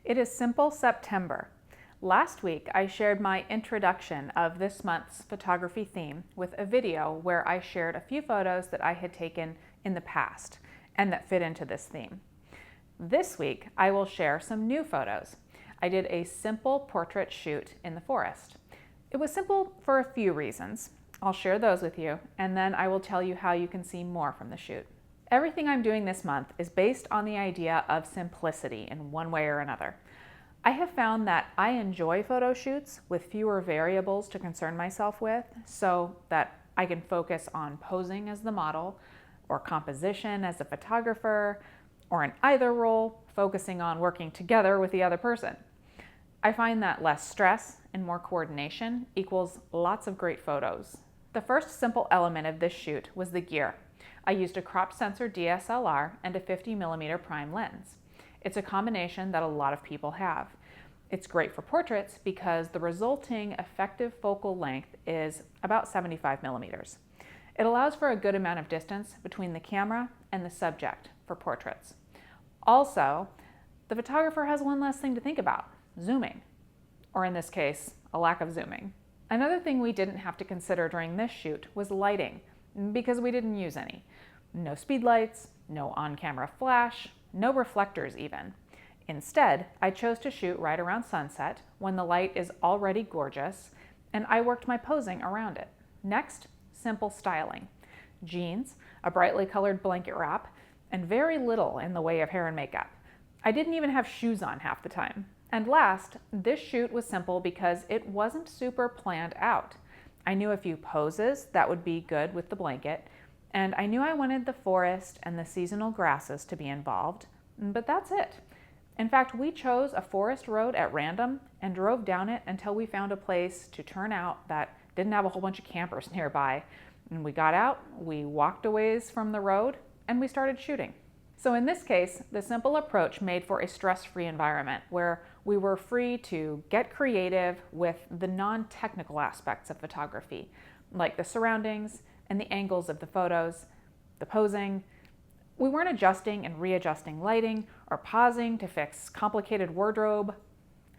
It is Simple September. Last week, I shared my introduction of this month's photography theme with a video where I shared a few photos that I had taken in the past and that fit into this theme. This week, I will share some new photos. I did a simple portrait shoot in the forest. It was simple for a few reasons. I'll share those with you, and then I will tell you how you can see more from the shoot. Everything I'm doing this month is based on the idea of simplicity in one way or another. I have found that I enjoy photo shoots with fewer variables to concern myself with so that I can focus on posing as the model or composition as a photographer, or in either role, focusing on working together with the other person. I find that less stress and more coordination equals lots of great photos. The first simple element of this shoot was the gear. I used a crop sensor DSLR and a 50mm prime lens. It's a combination that a lot of people have. It's great for portraits because the resulting effective focal length is about 75mm. It allows for a good amount of distance between the camera and the subject for portraits. Also, the photographer has one less thing to think about: zooming, or in this case, a lack of zooming. Another thing we didn't have to consider during this shoot was lighting, because we didn't use any. No speed lights, no on-camera flash, no reflectors even. Instead, I chose to shoot right around sunset when the light is already gorgeous, and I worked my posing around it. Next, simple styling. Jeans, a brightly colored blanket wrap, and very little in the way of hair and makeup. I didn't even have shoes on half the time. And last, this shoot was simple because it wasn't super planned out. I knew a few poses that would be good with the blanket, and I knew I wanted the forest and the seasonal grasses to be involved, but that's it. In fact, we chose a forest road at random and drove down it until we found a place to turn out that didn't have a whole bunch of campers nearby. And we got out, we walked a ways from the road, and we started shooting. So in this case, the simple approach made for a stress-free environment where we were free to get creative with the non-technical aspects of photography, like the surroundings and the angles of the photos, the posing. We weren't adjusting and readjusting lighting or pausing to fix complicated wardrobe.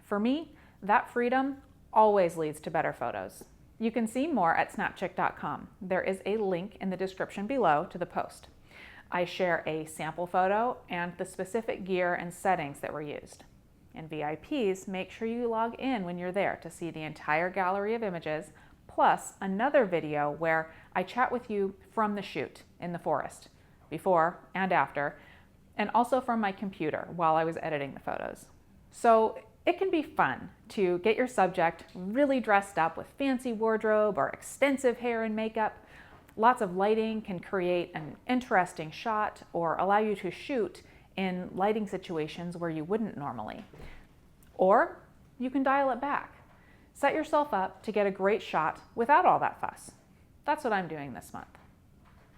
For me, that freedom always leads to better photos. You can see more at snapchick.com. There is a link in the description below to the post. I share a sample photo and the specific gear and settings that were used. And VIPs, make sure you log in when you're there to see the entire gallery of images, plus another video where I chat with you from the shoot in the forest, before and after, and also from my computer while I was editing the photos. So it can be fun to get your subject really dressed up with fancy wardrobe or extensive hair and makeup. Lots of lighting can create an interesting shot or allow you to shoot in lighting situations where you wouldn't normally. Or you can dial it back. Set yourself up to get a great shot without all that fuss. That's what I'm doing this month.